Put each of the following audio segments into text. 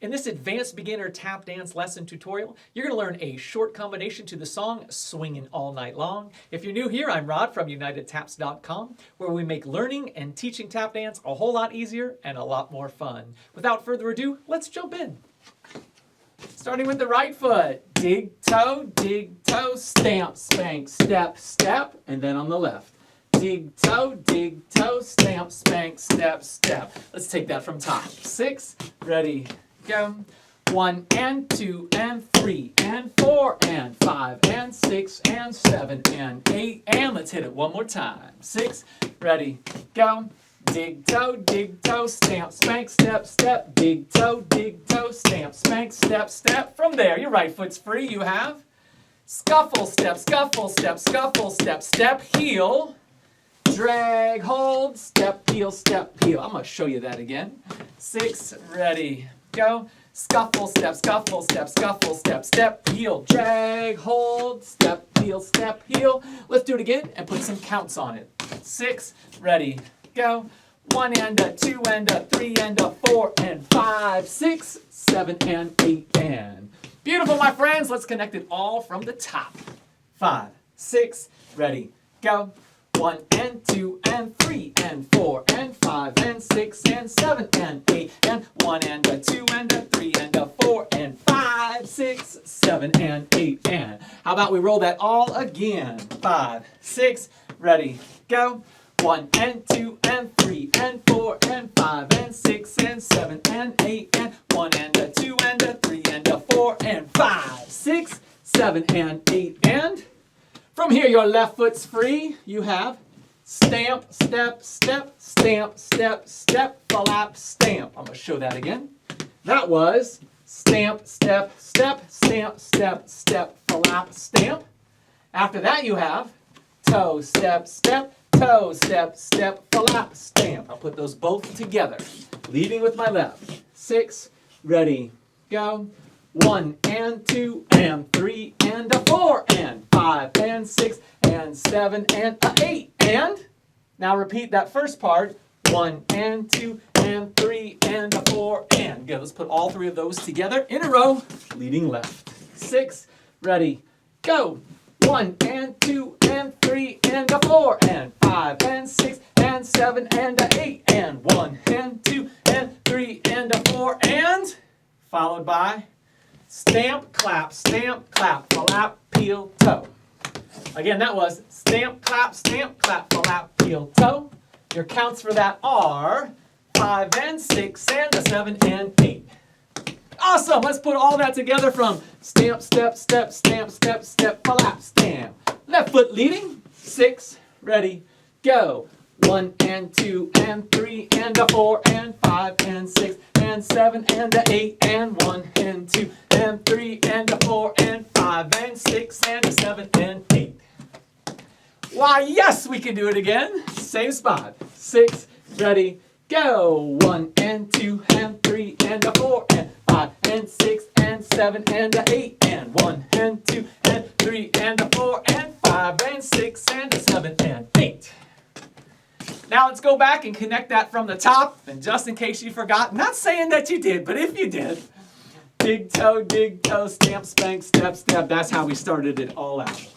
In this advanced beginner tap dance lesson tutorial, you're going to learn a short combination to the song Swingin All Night Long. If you're new here, I'm Rod from UnitedTaps.com, where we make learning and teaching tap dance a whole lot easier and a lot more fun. Without further ado, let's jump in. Starting with the right foot, dig, toe, stamp, spank, step, step, and then on the left. Dig, toe, stamp, spank, step, step. Let's take that from top. 6, ready, go. 1 and 2 and 3 and 4 and 5 and 6 and 7 and 8 and let's hit it one more time. 6, ready, go. Dig, toe, stamp, spank, step, step. Dig, toe, stamp, spank, step, step. From there, your right foot's free. You have scuffle, step, scuffle, step, scuffle, step, step, heel. Drag, hold, step, heel, step, heel. I'm going to show you that again. 6, ready, go. Scuffle, step, scuffle, step, scuffle, step, step, heel. Drag, hold, step, heel. Let's do it again and put some counts on it. 6, ready, go. 1 and a 2 and a 3 and a 4 and 5, 6, 7 and 8 and. Beautiful, my friends. Let's connect it all from the top. 5, 6, ready, go. 1 and 2 and 3 and 4 and 5 and 6 and 7 and 8 and 1 and a 2 and a 3 and a 4 and 5, 6, 7 and 8 and. How about we roll that all again? 5, 6, ready, go. 1 and 2 and 3 and 4 and 5 and 6 and 7 and 8 and 1 and a 2 and a 3 and a 4 and 5, 6, 7 and 8 and. From here, your left foot's free. You have stamp, step, step, stamp, step, step, flap, stamp. I'm going to show that again. That was stamp, step, step, stamp, step, step, flap, stamp. After that, you have toe, step, step, toe, step, step, flap, stamp. I'll put those both together, leading with my left. 6, ready, go. 1 and 2 and 3 and a 4 and 5 and 6 and 7 and a 8 and. Now repeat that first part. 1 and 2 and 3 and a 4 and. Good. Let's put all 3 of those together in a row, leading left. 6, ready, go. 1 and 2 and 3 and a 4 and 5 and 6 and 7 and a 8 and 1 and 2 and 3 and a 4 and. Followed by stamp, clap, flap, heel, toe. Again, that was stamp, clap, flap, heel, toe. Your counts for that are 5 and 6 and a 7 and 8. Awesome! Let's put all that together from stamp, step, step, stamp, step, step, flap, stamp. Left foot leading. 6, ready, go. 1 and 2 and 3 and a 4 and 5 and 6 and 7 and a 8 and 1 and 2 and 3 and a 4 and 5 and 6 and a 7 and 8. Why, yes, we can do it again. Same spot. 6, ready, go. 1 and 2 and 3 and a 4 and 5 and 6 and 7 and a 8 and 1 and 2 and 3 and a 4 and 5 and 6 and a 7 and 8. Now let's go back and connect that from the top. And just in case you forgot, not saying that you did, but if you did, dig, toe, stamp, spank, step, step. That's how we started it all out.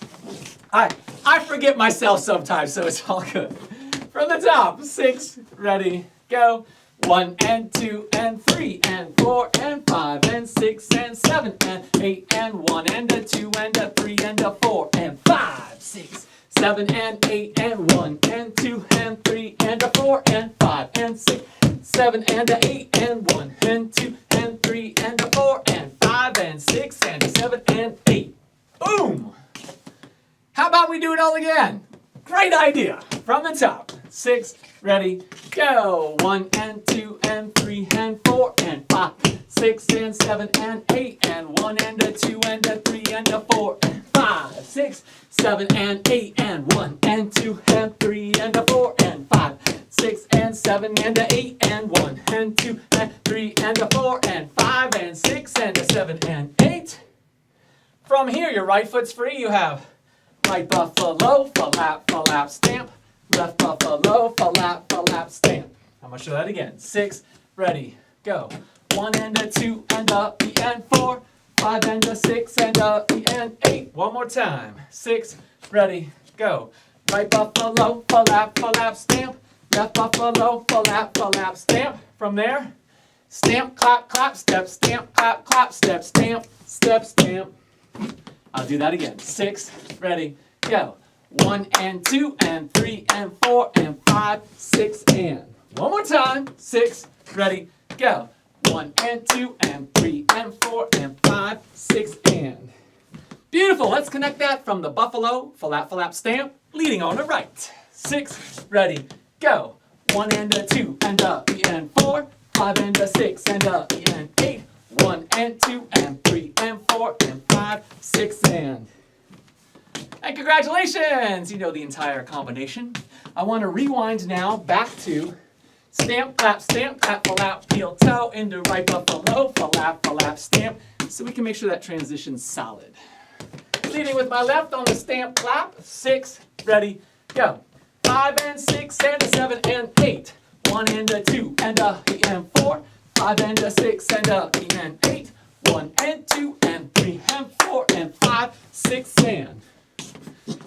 I forget myself sometimes, so it's all good. From the top, 6, ready, go. 1 and 2 and 3 and 4 and 5 and 6 and 7 and 8 and 1 and a 2 and a 3 and a 4 and 5, 6, 7 and 8 and 1 and 2 and 3 and a 4 and 5 and 6, 7 and a 8 and 1 and 2 and 3 and a 4 and 5 and 6 and a 7 and 8. Boom! How about we do it all again? Great idea. From the top. 6, ready, go. 1 and 2 and 3 and 4 and 5, 6 and 7 and 8 and 1 and a 2 and a 3 and a 4 and 5, 6, 7 and 8 and 1 and 2 and 3 and a 4 and 5, 6 and 7 and a 8 and 1 and 2 and 3 and a 4 and 5 and 6 and a 7 and 8. From here, your right foot's free. You have right buffalo, flap, stamp. Left buffalo, flap, stamp. I'm going to show that again. 6, ready, go. 1 and a 2 and a E and 4, 5 and a 6 and a E and 8. One more time. 6, ready, go. Right buffalo, flap, stamp. Left buffalo, flap, stamp. From there, stamp, clap, clap, step, stamp, clap, clap, step, stamp, step, stamp. I'll do that again. 6, ready, go. 1 and 2 and 3 and 4 and 5, 6 and. One more time. 6, ready, go. 1 and 2 and 3 and 4 and 5, 6 and. Beautiful. Let's connect that from the buffalo, flap, stamp, leading on the right. 6, ready, go. 1 and a 2 and a E and 4, 5 and a 6 and a E and 8, 1 and 2 and 3 and 4 and 5, 6 and. And congratulations! You know the entire combination. I want to rewind now back to stamp, clap, flap, heel, toe, into right buffalo, flap, stamp, so we can make sure that transition's solid. Leading with my left on the stamp, clap. 6, ready, go. 5 and 6 and a 7 and 8. 1 and a 2 and a E and 4. 5 and a 6 and a E and 8. 1 and 2 and 3 and 4 and 5, 6 and.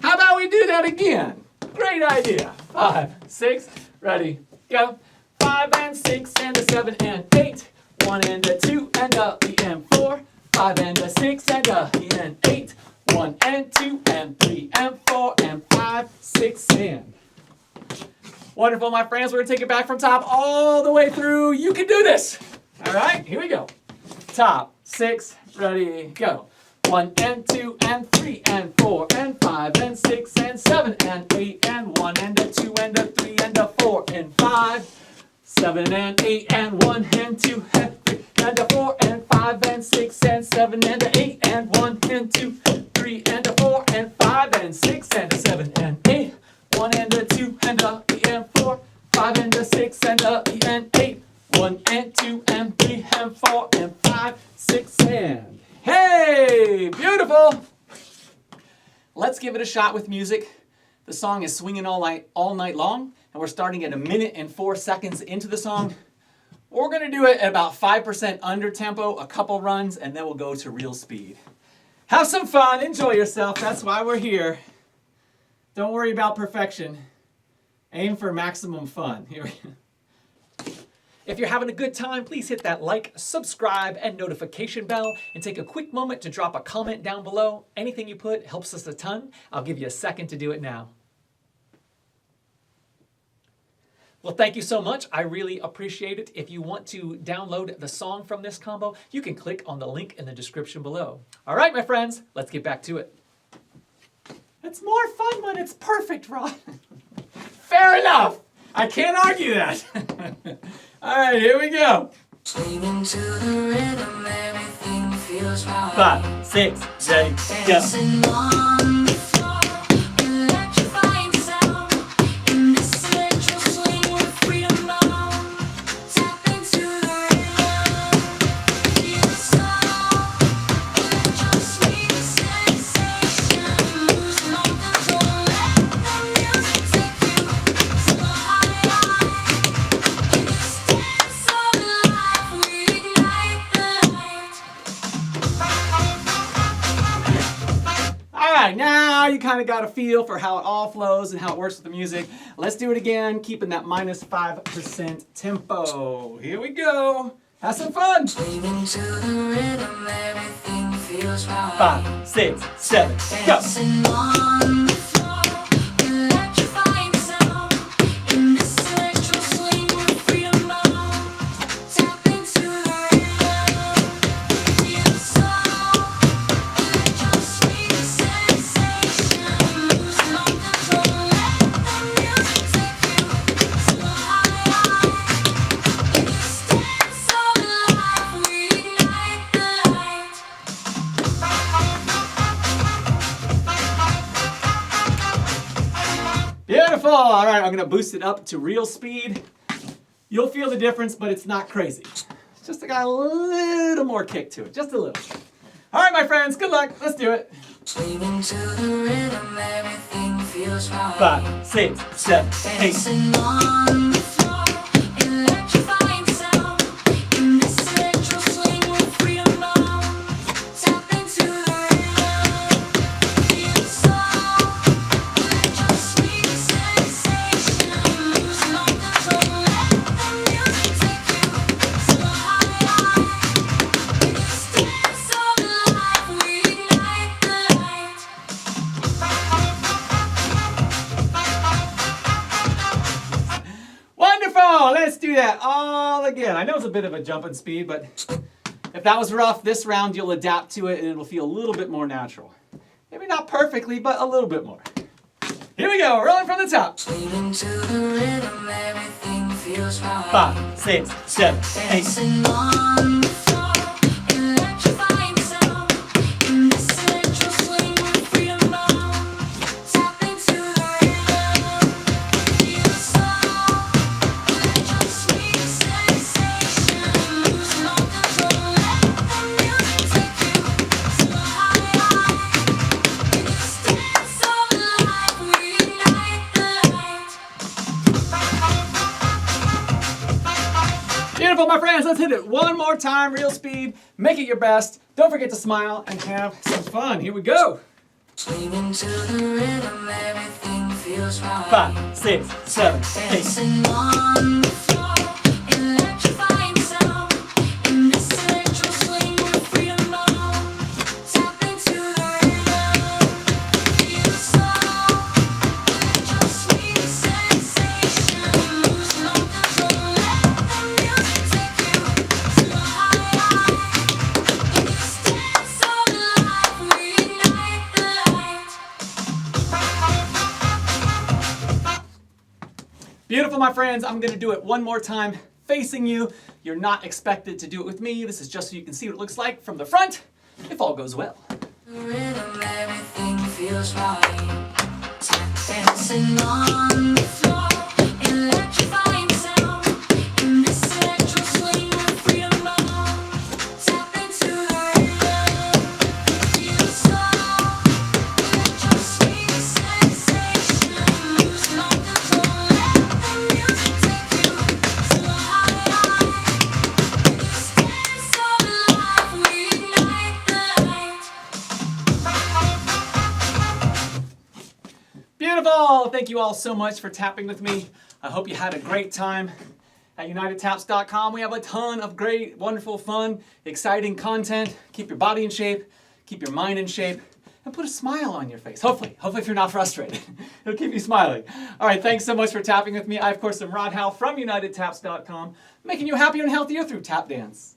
How about we do that again? Great idea. 5, 6, ready, go. 5 and 6 and a 7 and 8. 1 and a 2 and a E and 4. 5 and a 6 and a E and 8. 1 and 2 and 3 and 4 and 5, 6 and. Wonderful, my friends. We're going to take it back from top all the way through. You can do this. All right, here we go. Top, 6, ready, go. 1 and 2 and 3 and 4 and 5 and 6 and 7 and 8 and 1 and a 2 and a 3 and a 4 and 5, 7 and 8 and 1 and 2 and 3 and a 4 and 5 and 6 and 7 and a 8 and 1 and 2, 3 and a 4 and 5 and 6 and a 7 and 8, 1 and a 2 and a E and 4, 5 and a 6 and a E and 8, 1 and 2 and 3 and 4 and 5, 6 and. Hey, beautiful. Let's give it a shot with music. The song is Swingin' All Night Long, and we're starting at 1 minute and 4 seconds into the song. We're going to do it at about 5% under tempo, a couple runs, and then we'll go to real speed. Have some fun, enjoy yourself, that's why we're here. Don't worry about perfection. Aim for maximum fun. Here we go. If you're having a good time, please hit that like, subscribe, and notification bell, and take a quick moment to drop a comment down below. Anything you put helps us a ton. I'll give you a second to do it now. Well, thank you so much. I really appreciate it. If you want to download the song from this combo, you can click on the link in the description below. All right, my friends, let's get back to it. It's more fun when it's perfect, Rod. Fair enough. I can't argue that. All right, here we go. Swinging to the rhythm, everything feels right. 5, 6, ready, go. Dancing on the floor, electrifying sound. In this electro swing with freedom bound. Tap into the rhythm, feel the sound. Electro swing sensation, losing all control. Let the music take you to the high. In this dance of life, we ignite the light. All right, now you kind of got a feel for how it all flows and how it works with the music. Let's do it again, keeping that minus 5% tempo. Here we go. Have some fun. Swinging to the rhythm, everything feels right. 5, 6, 7, go. Dancing on the floor, electrifying sound. In this electro swing with freedom bound. Tap into the rhythm, feel the sound. Electro swing sensation, losing all control. Let the music take you to the high. In this dance of life, we ignite the light. Beautiful. All right, I'm going to boost it up to real speed. You'll feel the difference, but it's not crazy. It's just got a little more kick to it, just a little. All right, my friends, good luck. Let's do it. Swinging to the rhythm, everything feels right. 5, 6, 7, 8. Dancing on the floor, electrifying sound. In this electro all again. I know it's a bit of a jumping speed, but if that was rough, this round you'll adapt to it and it'll feel a little bit more natural. Maybe not perfectly, but a little bit more. Here we go, rolling from the top. Swinging to the rhythm, everything feels right. 5, 6, 7, 8. Dancing on the floor, electrifying sound. In this central swing with freedom bound. Tap into the rhythm, feel the soul. Let your sweet sensation lose no control. Let the music take you so high. In this dance of life, we ignite the light. Beautiful, my friends. Let's hit it one more time, real speed. Make it your best. Don't forget to smile and have some fun. Here we go. Swinging to the rhythm, everything feels right. 5, 6, 7, 8. Dancing on the floor, electrifying sound. In this central swing with freedom bound. Tap into the rhythm, feel the soul. Let your sweet sensation lose no control. Let the music take you so high. In this dance of life, we ignite the light. Beautiful, my friends. I'm going to do it one more time, facing you. You're not expected to do it with me. This is just so you can see what it looks like from the front, if all goes well. The rhythm, everything feels right. Dancing on the floor, electrifying sound. In this central swing with freedom bound. Tap into the rhythm, feel the soul. Let your sweet sensation lose no control. Let the music take you so high. In this dance of life, we ignite the light. Beautiful. Thank you all so much for tapping with me. I hope you had a great time. At UnitedTaps.com, we have a ton of great, wonderful, fun, exciting content. Keep your body in shape, keep your mind in shape, and put a smile on your face. Hopefully if you're not frustrated. It'll keep you smiling. All right, thanks so much for tapping with me. I, of course, am Rod Howe from UnitedTaps.com, making you happier and healthier through tap dance.